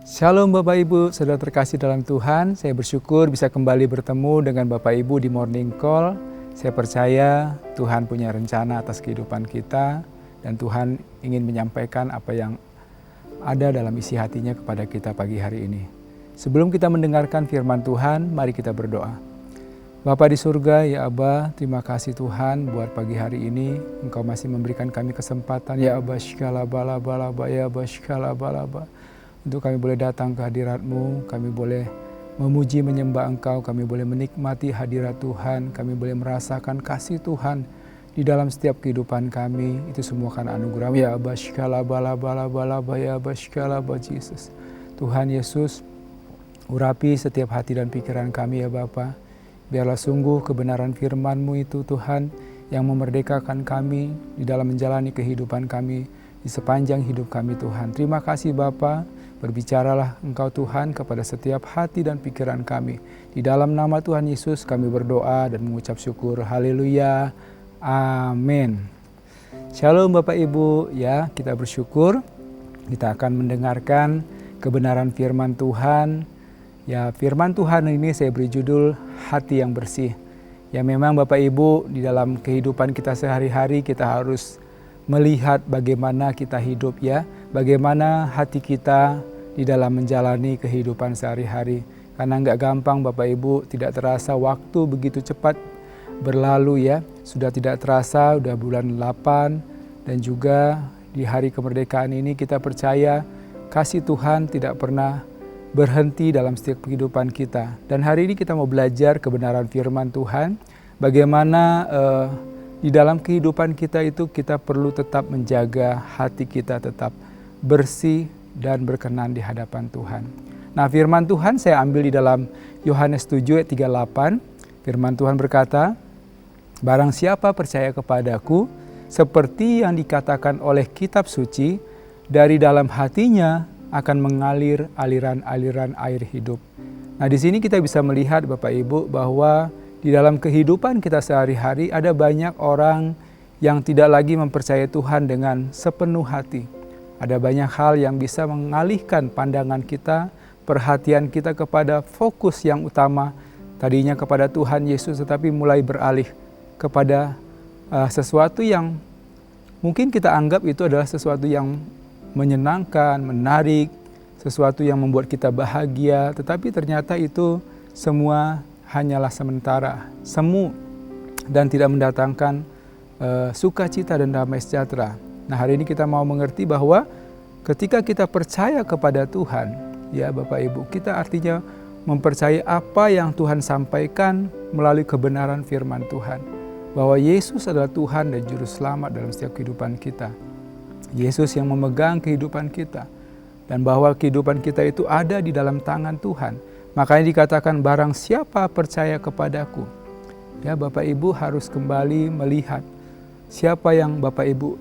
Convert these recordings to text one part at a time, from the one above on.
Shalom Bapak Ibu, saudara terkasih dalam Tuhan. Saya bersyukur bisa kembali bertemu dengan Bapak Ibu di Morning Call. Saya percaya Tuhan punya rencana atas kehidupan kita dan Tuhan ingin menyampaikan apa yang ada dalam isi hatinya kepada kita pagi hari ini. Sebelum kita mendengarkan firman Tuhan, mari kita berdoa. Bapa di surga, ya Aba, terima kasih Tuhan buat pagi hari ini. Engkau masih memberikan kami kesempatan, ya Aba, shkalabalaba, ya Aba, shkalabalaba. Untuk kami boleh datang ke hadirat-Mu, kami boleh memuji menyembah Engkau, kami boleh menikmati hadirat Tuhan, kami boleh merasakan kasih Tuhan di dalam setiap kehidupan kami. Itu semua karena anugerah, ya Aba, shkalabalaba, ya Aba, shkalaba, Jesus. Tuhan Yesus, urapi setiap hati dan pikiran kami ya Bapa. Biarlah sungguh kebenaran firman-Mu itu Tuhan yang memerdekakan kami di dalam menjalani kehidupan kami di sepanjang hidup kami Tuhan. Terima kasih Bapa, berbicaralah Engkau Tuhan kepada setiap hati dan pikiran kami. Di dalam nama Tuhan Yesus kami berdoa dan mengucap syukur. Haleluya. Amin. Shalom Bapak Ibu, ya kita bersyukur kita akan mendengarkan kebenaran firman Tuhan. Ya, firman Tuhan ini saya beri judul hati yang bersih. Ya memang Bapak Ibu di dalam kehidupan kita sehari-hari kita harus melihat bagaimana kita hidup ya. Bagaimana hati kita di dalam menjalani kehidupan sehari-hari. Karena enggak gampang Bapak Ibu, tidak terasa waktu begitu cepat berlalu ya. Sudah tidak terasa, sudah bulan 8 dan juga di hari kemerdekaan ini kita percaya kasih Tuhan tidak pernah berhenti dalam setiap kehidupan kita. Dan hari ini kita mau belajar kebenaran firman Tuhan. Bagaimana di dalam kehidupan kita itu kita perlu tetap menjaga hati kita tetap bersih dan berkenan di hadapan Tuhan. Nah firman Tuhan saya ambil di dalam Yohanes 7 ayat 38. Firman Tuhan berkata, barang siapa percaya kepadaku, seperti yang dikatakan oleh kitab suci, dari dalam hatinya akan mengalir aliran-aliran air hidup. Nah di sini kita bisa melihat Bapak Ibu bahwa di dalam kehidupan kita sehari-hari ada banyak orang yang tidak lagi mempercayai Tuhan dengan sepenuh hati. Ada banyak hal yang bisa mengalihkan pandangan kita, perhatian kita kepada fokus yang utama. Tadinya kepada Tuhan Yesus tetapi mulai beralih kepada sesuatu yang mungkin kita anggap itu adalah sesuatu yang menyenangkan, menarik, sesuatu yang membuat kita bahagia, tetapi ternyata itu semua hanyalah sementara, semu dan tidak mendatangkan sukacita dan damai sejahtera. Nah hari ini kita mau mengerti bahwa ketika kita percaya kepada Tuhan, ya Bapak Ibu, kita artinya mempercayai apa yang Tuhan sampaikan melalui kebenaran firman Tuhan. Bahwa Yesus adalah Tuhan dan Juru Selamat dalam setiap kehidupan kita. Yesus yang memegang kehidupan kita. Dan bahwa kehidupan kita itu ada di dalam tangan Tuhan. Makanya dikatakan barang siapa percaya kepadaku. Ya Bapak Ibu harus kembali melihat siapa yang Bapak Ibu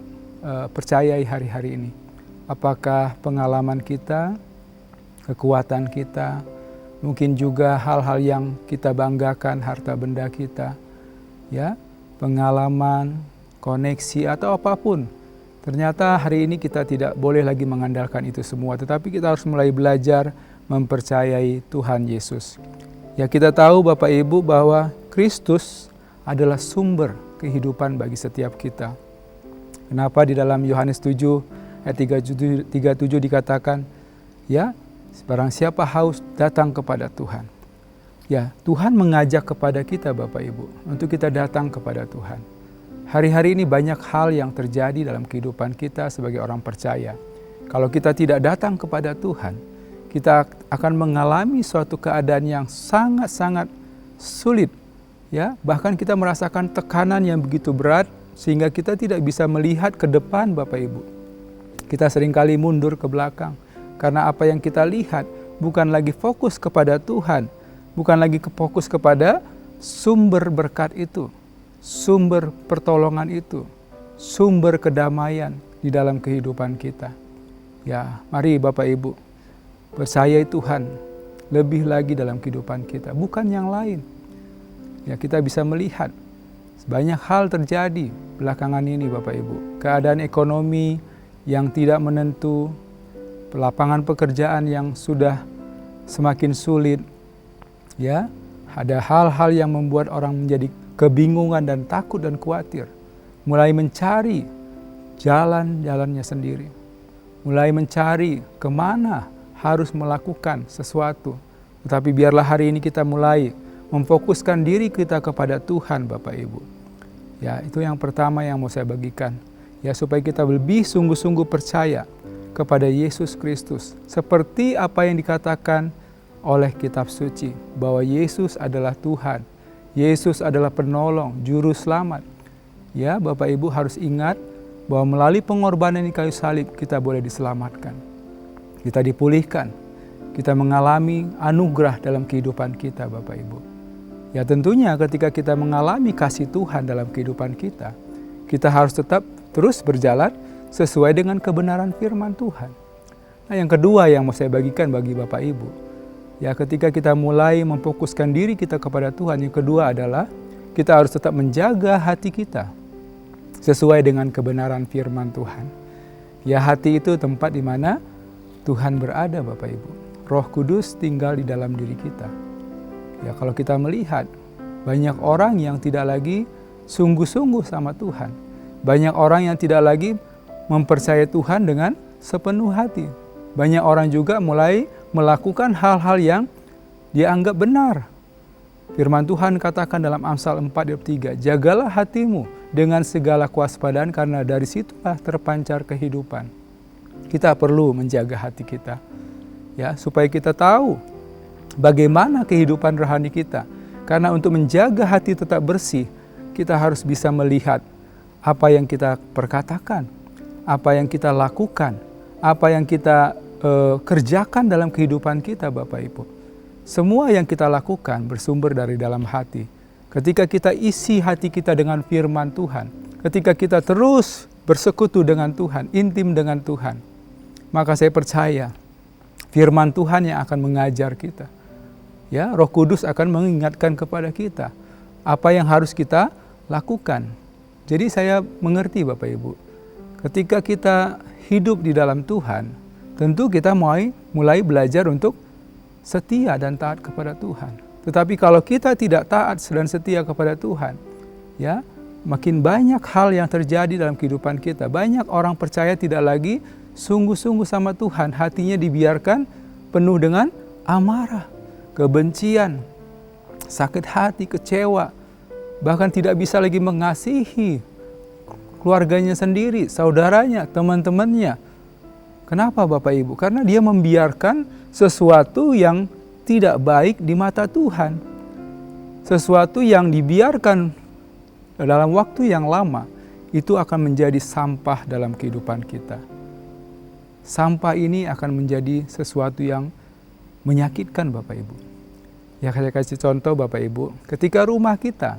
percayai hari-hari ini. Apakah pengalaman kita, kekuatan kita, mungkin juga hal-hal yang kita banggakan, harta benda kita. Ya, pengalaman, koneksi atau apapun. Ternyata hari ini kita tidak boleh lagi mengandalkan itu semua, tetapi kita harus mulai belajar mempercayai Tuhan Yesus. Ya kita tahu Bapak Ibu bahwa Kristus adalah sumber kehidupan bagi setiap kita. Kenapa di dalam Yohanes 7 ayat 37 dikatakan, ya barang siapa haus datang kepada Tuhan. Ya Tuhan mengajak kepada kita Bapak Ibu untuk kita datang kepada Tuhan. Hari-hari ini banyak hal yang terjadi dalam kehidupan kita sebagai orang percaya. Kalau kita tidak datang kepada Tuhan, kita akan mengalami suatu keadaan yang sangat-sangat sulit. Ya, bahkan kita merasakan tekanan yang begitu berat sehingga kita tidak bisa melihat ke depan Bapak Ibu. Kita seringkali mundur ke belakang karena apa yang kita lihat bukan lagi fokus kepada Tuhan, bukan lagi fokus kepada sumber berkat itu. Sumber pertolongan itu, sumber kedamaian di dalam kehidupan kita. Ya, mari Bapak Ibu, percayai Tuhan lebih lagi dalam kehidupan kita, bukan yang lain. Ya, kita bisa melihat banyak hal terjadi belakangan ini Bapak Ibu. Keadaan ekonomi yang tidak menentu, lapangan pekerjaan yang sudah semakin sulit, ya, ada hal-hal yang membuat orang menjadi kebingungan dan takut dan khawatir, mulai mencari jalan-jalannya sendiri, mulai mencari kemana harus melakukan sesuatu. Tetapi biarlah hari ini kita mulai memfokuskan diri kita kepada Tuhan, Bapak Ibu. Ya, itu yang pertama yang mau saya bagikan. Ya, supaya kita lebih sungguh-sungguh percaya kepada Yesus Kristus. Seperti apa yang dikatakan oleh kitab suci, bahwa Yesus adalah Tuhan. Yesus adalah penolong, juru selamat. Ya, Bapak Ibu harus ingat bahwa melalui pengorbanan di kayu salib kita boleh diselamatkan. Kita dipulihkan. Kita mengalami anugerah dalam kehidupan kita, Bapak Ibu. Ya, tentunya ketika kita mengalami kasih Tuhan dalam kehidupan kita, kita harus tetap terus berjalan sesuai dengan kebenaran firman Tuhan. Nah, yang kedua yang mau saya bagikan bagi Bapak Ibu, ya, ketika kita mulai memfokuskan diri kita kepada Tuhan, yang kedua adalah kita harus tetap menjaga hati kita sesuai dengan kebenaran firman Tuhan. Ya, hati itu tempat di mana Tuhan berada, Bapak Ibu. Roh Kudus tinggal di dalam diri kita. Ya, kalau kita melihat banyak orang yang tidak lagi sungguh-sungguh sama Tuhan. Banyak orang yang tidak lagi mempercayai Tuhan dengan sepenuh hati. Banyak orang juga mulai melakukan hal-hal yang dia anggap benar. Firman Tuhan katakan dalam Amsal 4:3, jagalah hatimu dengan segala kewaspadaan karena dari situlah terpancar kehidupan. Kita perlu menjaga hati kita, ya, supaya kita tahu bagaimana kehidupan rohani kita. Karena untuk menjaga hati tetap bersih, kita harus bisa melihat apa yang kita perkatakan, apa yang kita lakukan, apa yang kita kerjakan dalam kehidupan kita, Bapak Ibu. Semua yang kita lakukan bersumber dari dalam hati. Ketika kita isi hati kita dengan firman Tuhan, ketika kita terus bersekutu dengan Tuhan, intim dengan Tuhan, maka saya percaya firman Tuhan yang akan mengajar kita. Ya, Roh Kudus akan mengingatkan kepada kita apa yang harus kita lakukan. Jadi saya mengerti, Bapak Ibu, ketika kita hidup di dalam Tuhan, tentu kita mulai belajar untuk setia dan taat kepada Tuhan. Tetapi kalau kita tidak taat dan setia kepada Tuhan, ya, makin banyak hal yang terjadi dalam kehidupan kita. Banyak orang percaya tidak lagi sungguh-sungguh sama Tuhan, hatinya dibiarkan penuh dengan amarah, kebencian, sakit hati, kecewa, bahkan tidak bisa lagi mengasihi keluarganya sendiri, saudaranya, teman-temannya. Kenapa, Bapak Ibu? Karena dia membiarkan sesuatu yang tidak baik di mata Tuhan. Sesuatu yang dibiarkan dalam waktu yang lama, itu akan menjadi sampah dalam kehidupan kita. Sampah ini akan menjadi sesuatu yang menyakitkan, Bapak Ibu. Ya, saya kasih contoh, Bapak Ibu. Ketika rumah kita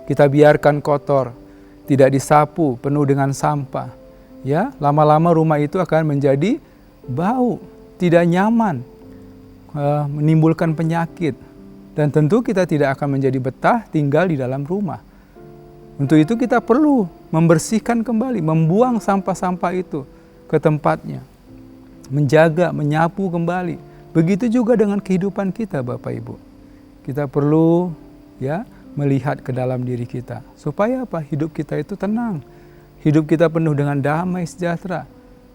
biarkan kotor, tidak disapu, penuh dengan sampah, ya, lama-lama rumah itu akan menjadi bau, tidak nyaman, menimbulkan penyakit, dan tentu kita tidak akan menjadi betah tinggal di dalam rumah. Untuk itu kita perlu membersihkan kembali, membuang sampah-sampah itu ke tempatnya, menjaga, menyapu kembali. Begitu juga dengan kehidupan kita, Bapak Ibu. Kita perlu, ya, melihat ke dalam diri kita supaya apa? Hidup kita itu tenang. Hidup kita penuh dengan damai sejahtera.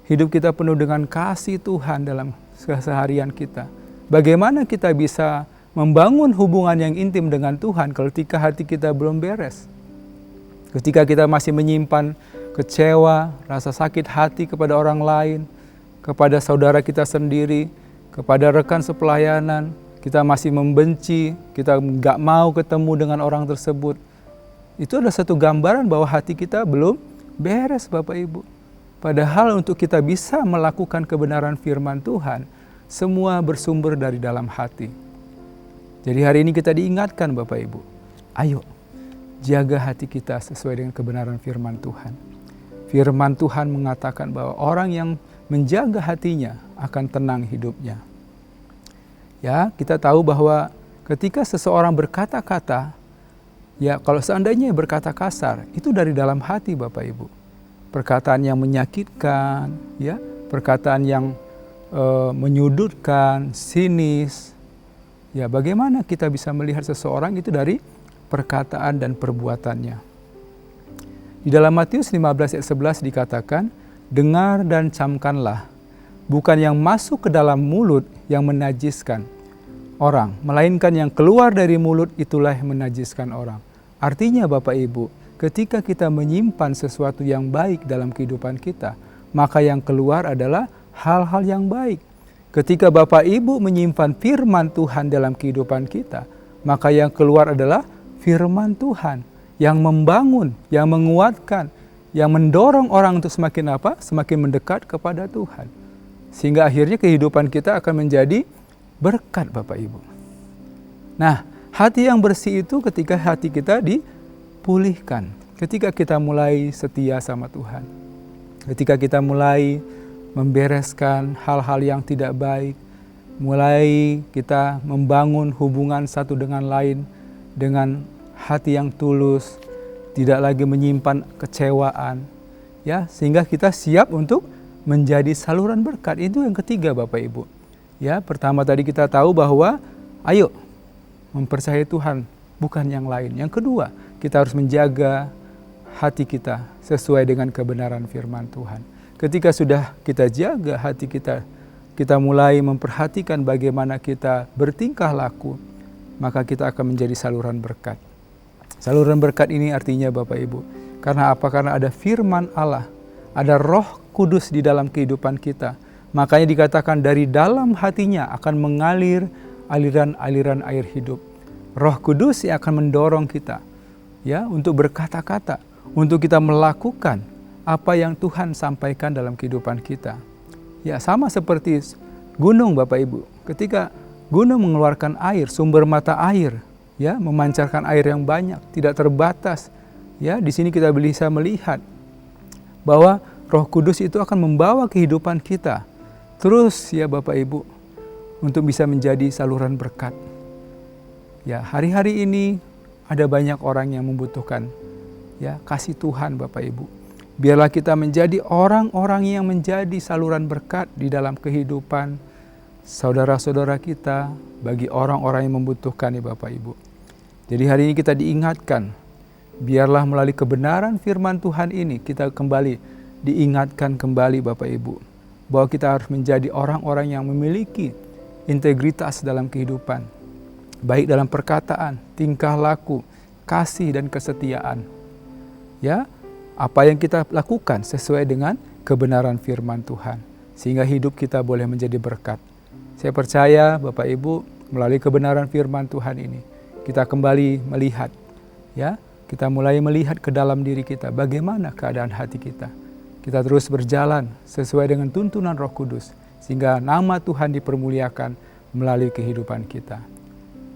Hidup kita penuh dengan kasih Tuhan dalam keseharian kita. Bagaimana kita bisa membangun hubungan yang intim dengan Tuhan ketika hati kita belum beres? Ketika kita masih menyimpan kecewa, rasa sakit hati kepada orang lain, kepada saudara kita sendiri, kepada rekan sepelayanan, kita masih membenci, kita nggak mau ketemu dengan orang tersebut. Itu adalah satu gambaran bahwa hati kita belum beres, Bapak Ibu. Padahal untuk kita bisa melakukan kebenaran firman Tuhan, semua bersumber dari dalam hati. Jadi hari ini kita diingatkan, Bapak Ibu, ayo jaga hati kita sesuai dengan kebenaran firman Tuhan. Firman Tuhan mengatakan bahwa orang yang menjaga hatinya akan tenang hidupnya. Ya, kita tahu bahwa ketika seseorang berkata-kata, ya, kalau seandainya berkata kasar, itu dari dalam hati, Bapak Ibu. Perkataan yang menyakitkan, ya, perkataan yang menyudutkan, sinis. Ya, bagaimana kita bisa melihat seseorang itu dari perkataan dan perbuatannya. Di dalam Matius 15 ayat 11 dikatakan, dengar dan camkanlah, bukan yang masuk ke dalam mulut yang menajiskan orang, melainkan yang keluar dari mulut itulah yang menajiskan orang. Artinya Bapak Ibu, ketika kita menyimpan sesuatu yang baik dalam kehidupan kita, maka yang keluar adalah hal-hal yang baik. Ketika Bapak Ibu menyimpan firman Tuhan dalam kehidupan kita, maka yang keluar adalah firman Tuhan yang membangun, yang menguatkan, yang mendorong orang untuk semakin apa? Semakin mendekat kepada Tuhan. Sehingga akhirnya kehidupan kita akan menjadi berkat Bapak Ibu. Nah, hati yang bersih itu ketika hati kita dipulihkan. Ketika kita mulai setia sama Tuhan. Ketika kita mulai membereskan hal-hal yang tidak baik, mulai kita membangun hubungan satu dengan lain dengan hati yang tulus, tidak lagi menyimpan kecewaan, ya, sehingga kita siap untuk menjadi saluran berkat. Itu yang ketiga Bapak Ibu. Ya, pertama tadi kita tahu bahwa ayo mempercayai Tuhan, bukan yang lain. Yang kedua, kita harus menjaga hati kita sesuai dengan kebenaran firman Tuhan. Ketika sudah kita jaga hati kita, kita mulai memperhatikan bagaimana kita bertingkah laku, maka kita akan menjadi saluran berkat. Saluran berkat ini artinya Bapak Ibu, karena apa? Karena ada firman Allah, ada Roh Kudus di dalam kehidupan kita. Makanya dikatakan dari dalam hatinya akan mengalir aliran-aliran air hidup. Roh Kudus yang akan mendorong kita, ya, untuk berkata-kata, untuk kita melakukan apa yang Tuhan sampaikan dalam kehidupan kita. Ya, sama seperti gunung Bapak Ibu. Ketika gunung mengeluarkan air, sumber mata air, ya, memancarkan air yang banyak, tidak terbatas. Ya, di sini kita bisa melihat bahwa Roh Kudus itu akan membawa kehidupan kita terus, ya Bapak Ibu, untuk bisa menjadi saluran berkat. Ya, hari-hari ini ada banyak orang yang membutuhkan, ya, kasih Tuhan Bapak Ibu. Biarlah kita menjadi orang-orang yang menjadi saluran berkat di dalam kehidupan saudara-saudara kita, bagi orang-orang yang membutuhkan, ya Bapak Ibu. Jadi hari ini kita diingatkan, biarlah melalui kebenaran firman Tuhan ini kita kembali diingatkan kembali Bapak Ibu, bahwa kita harus menjadi orang-orang yang memiliki integritas dalam kehidupan, baik dalam perkataan, tingkah laku, kasih dan kesetiaan. Ya, apa yang kita lakukan sesuai dengan kebenaran firman Tuhan, sehingga hidup kita boleh menjadi berkat. Saya percaya Bapak Ibu, melalui kebenaran firman Tuhan ini, kita kembali melihat, ya, kita mulai melihat ke dalam diri kita, bagaimana keadaan hati kita. Kita terus berjalan sesuai dengan tuntunan Roh Kudus, sehingga nama Tuhan dipermuliakan melalui kehidupan kita.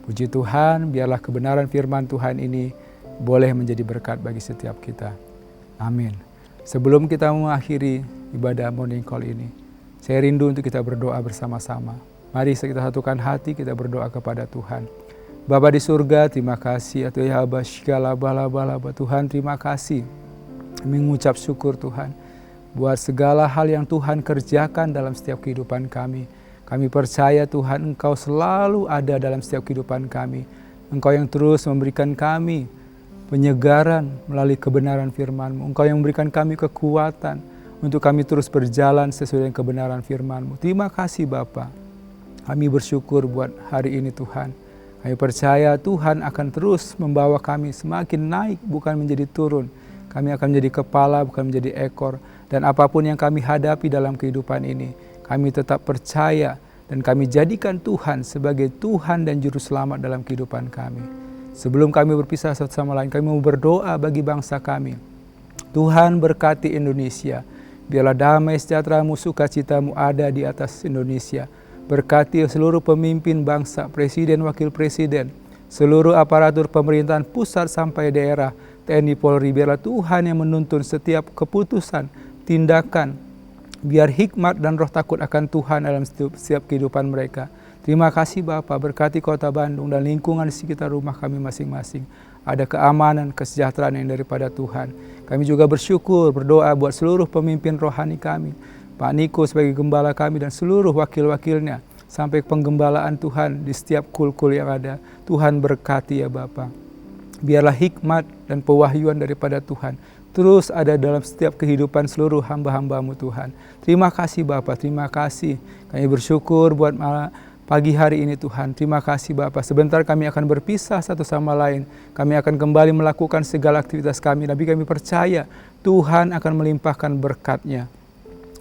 Puji Tuhan, biarlah kebenaran firman Tuhan ini boleh menjadi berkat bagi setiap kita. Amin. Sebelum kita mengakhiri ibadah morning call ini, saya rindu untuk kita berdoa bersama-sama. Mari kita satukan hati, kita berdoa kepada Tuhan. Bapa di surga, terima kasih. Tuhan, terima kasih. Mengucap syukur Tuhan, buat segala hal yang Tuhan kerjakan dalam setiap kehidupan kami. Kami percaya Tuhan, Engkau selalu ada dalam setiap kehidupan kami. Engkau yang terus memberikan kami penyegaran melalui kebenaran firman-Mu. Engkau yang memberikan kami kekuatan untuk kami terus berjalan sesuai dengan kebenaran firman-Mu. Terima kasih Bapa. Kami bersyukur buat hari ini Tuhan. Kami percaya Tuhan akan terus membawa kami semakin naik, bukan menjadi turun. Kami akan menjadi kepala, bukan menjadi ekor. Dan apapun yang kami hadapi dalam kehidupan ini, kami tetap percaya dan kami jadikan Tuhan sebagai Tuhan dan Juru Selamat dalam kehidupan kami. Sebelum kami berpisah satu sama lain, kami mau berdoa bagi bangsa kami. Tuhan berkati Indonesia. Biarlah damai sejahtera-Mu, sukacita-Mu ada di atas Indonesia. Berkati seluruh pemimpin bangsa, presiden, wakil presiden, seluruh aparatur pemerintahan pusat sampai daerah, TNI Polri. Biarlah Tuhan yang menuntun setiap keputusan, tindakan. Biar hikmat dan roh takut akan Tuhan dalam setiap kehidupan mereka. Terima kasih Bapa, berkati Kota Bandung dan lingkungan di sekitar rumah kami masing-masing. Ada keamanan, kesejahteraan yang daripada Tuhan. Kami juga bersyukur, berdoa buat seluruh pemimpin rohani kami. Pak Niko sebagai gembala kami dan seluruh wakil-wakilnya, sampai penggembalaan Tuhan di setiap kul-kul yang ada. Tuhan berkati ya Bapa. Biarlah hikmat dan pewahyuan daripada Tuhan terus ada dalam setiap kehidupan seluruh hamba-hamba-Mu Tuhan. Terima kasih Bapa, terima kasih. Kami bersyukur buat pagi hari ini Tuhan. Terima kasih Bapa. Sebentar kami akan berpisah satu sama lain. Kami akan kembali melakukan segala aktivitas kami. Tapi kami percaya Tuhan akan melimpahkan berkat-Nya.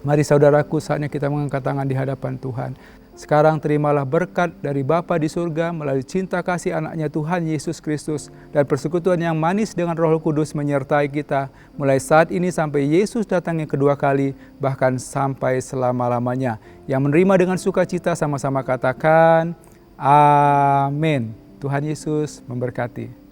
Mari saudaraku, saatnya kita mengangkat tangan di hadapan Tuhan. Sekarang terimalah berkat dari Bapa di surga melalui cinta kasih anaknya Tuhan Yesus Kristus dan persekutuan yang manis dengan Roh Kudus menyertai kita mulai saat ini sampai Yesus datang yang kedua kali, bahkan sampai selama-lamanya. Yang menerima dengan sukacita sama-sama katakan, Amin. Tuhan Yesus memberkati.